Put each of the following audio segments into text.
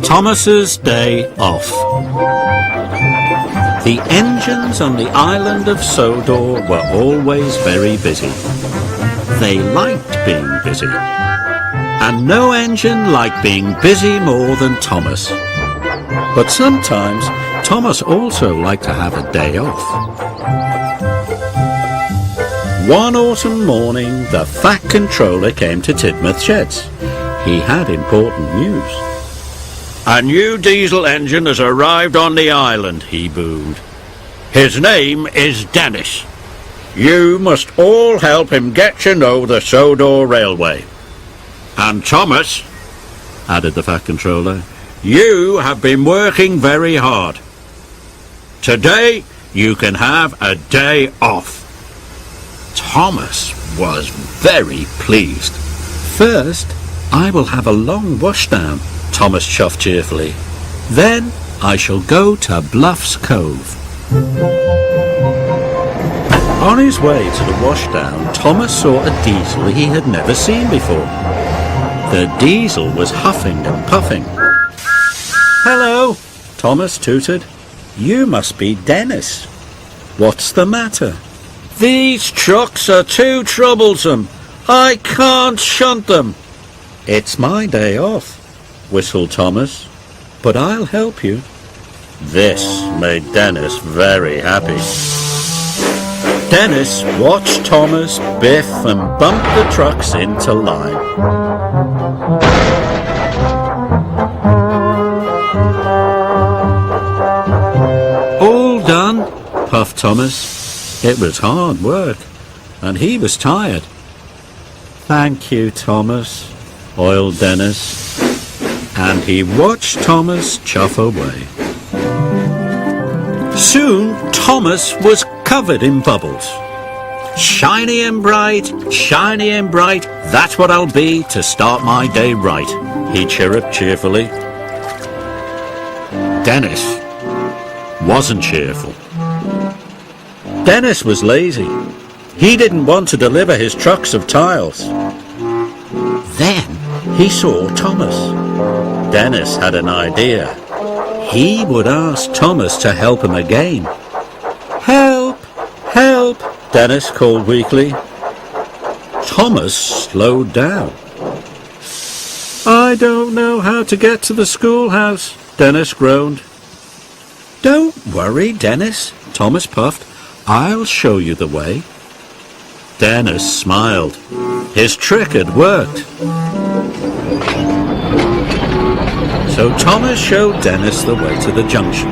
Thomas's Day Off. The engines on the island of Sodor were always very busy. They liked being busy. And no engine liked being busy more than Thomas. But sometimes Thomas also liked to have a day off. One autumn morning, the Fat Controller came to Tidmouth Sheds. He had important news. "A new diesel engine has arrived on the island," he boomed. "His name is Dennis. You must all help him get to know the Sodor Railway. And Thomas," added the Fat Controller, "you have been working very hard. Today you can have a day off." Thomas was very pleased. "First, I will have a long washdown," Thomas chuffed cheerfully. "Then I shall go to Bluff's Cove." On his way to the washdown, Thomas saw a diesel he had never seen before. The diesel was huffing and puffing. "Hello," Thomas tooted. "You must be Dennis. What's the matter?" "These trucks are too troublesome. I can't shunt them." "It's my day off," whistled Thomas, "but I'll help you." This made Dennis very happy. Dennis watched Thomas biff and bump the trucks into line. "All done," puffed Thomas. It was hard work, and he was tired. "Thank you, Thomas," oiled Dennis, and he watched Thomas chuff away. Soon Thomas was covered in bubbles. Shiny and bright, that's what I'll be to start my day right," he chirruped cheerfully. Dennis wasn't cheerful. Dennis was lazy. He didn't want to deliver his trucks of tiles. Then he saw Thomas. Dennis had an idea. He would ask Thomas to help him again. "Help! Help!" Dennis called weakly. Thomas slowed down. "I don't know how to get to the schoolhouse," Dennis groaned. "Don't worry, Dennis," Thomas puffed. "I'll show you the way." Dennis smiled. His trick had worked. So Thomas showed Dennis the way to the junction.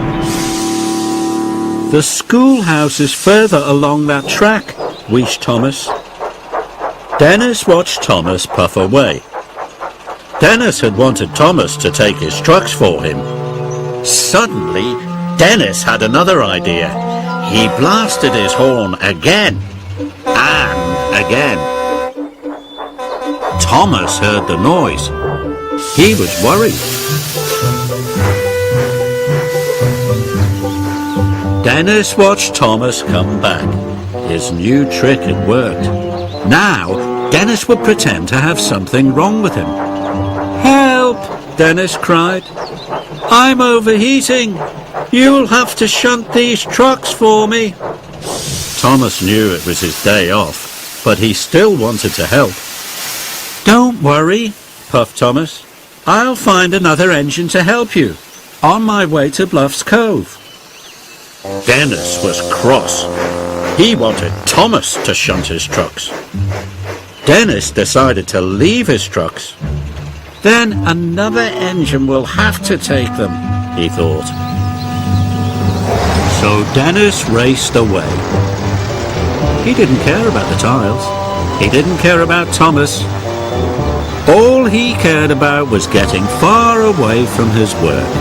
"The schoolhouse is further along that track," wheezed Thomas. Dennis watched Thomas puff away. Dennis had wanted Thomas to take his trucks for him. Suddenly, Dennis had another idea. He blasted his horn again and again. Thomas heard the noise. He was worried. Dennis watched Thomas come back. His new trick had worked. Now, Dennis would pretend to have something wrong with him. "Help!" Dennis cried. "I'm overheating. You'll have to shunt these trucks for me." Thomas knew it was his day off, but he still wanted to help. "Don't worry," puffed Thomas. "I'll find another engine to help you, on my way to Bluff's Cove." Dennis was cross. He wanted Thomas to shunt his trucks. Dennis decided to leave his trucks. "Then another engine will have to take them," he thought. So Dennis raced away. He didn't care about the tiles. He didn't care about Thomas. All he cared about was getting far away from his work.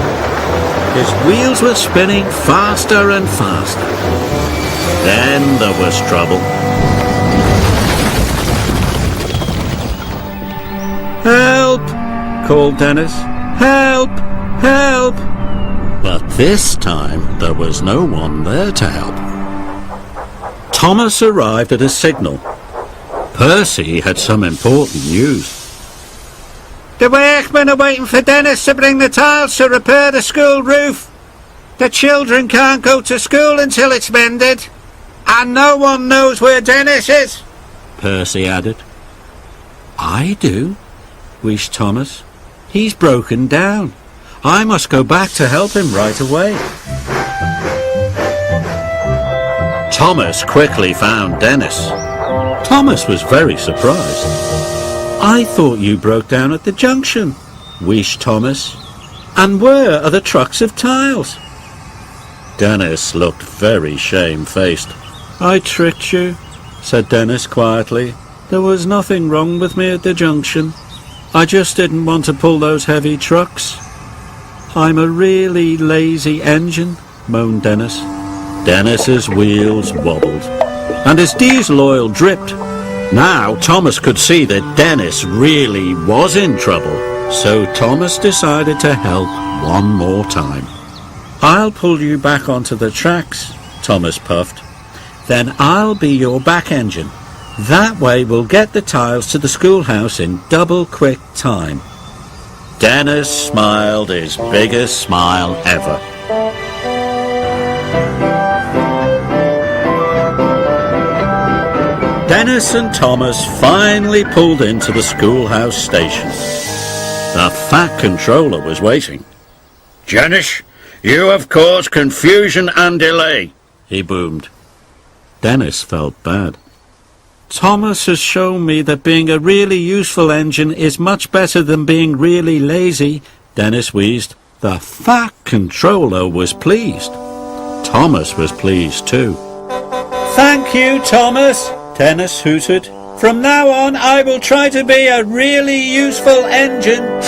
His wheels were spinning faster and faster. Then there was trouble. "Help!" called Dennis. "Help! Help!" But this time there was no one there to help. Thomas arrived at a signal. Percy had some important news. The workmen are waiting for Dennis to bring the tiles to repair the school roof. The children can't go to school until it's mended. And no one knows where Dennis is, Percy added. I do, wished Thomas. He's broken down. I must go back to help him right away. Thomas quickly found Dennis. Thomas was very surprised. I thought you broke down at the junction, wished Thomas. And where are the trucks of tiles? Dennis looked very shamefaced. I tricked you, said Dennis quietly. There was nothing wrong with me at the junction. I just didn't want to pull those heavy trucks. I'm a really lazy engine, moaned Dennis. Dennis's wheels wobbled, and his diesel oil dripped. Now Thomas could see that Dennis really was in trouble, so Thomas decided to help one more time. I'll pull you back onto the tracks, Thomas puffed. Then I'll be your back engine. That way we'll get the tiles to the schoolhouse in double quick time. Dennis smiled his biggest smile ever. Dennis and Thomas finally pulled into the schoolhouse station. The fat controller was waiting. Dennis, you have caused confusion and delay, he boomed. Dennis felt bad. Thomas has shown me that being a really useful engine is much better than being really lazy, Dennis wheezed. The fat controller was pleased. Thomas was pleased too. Thank you, Thomas, Dennis hooted. From now on I will try to be a really useful engine.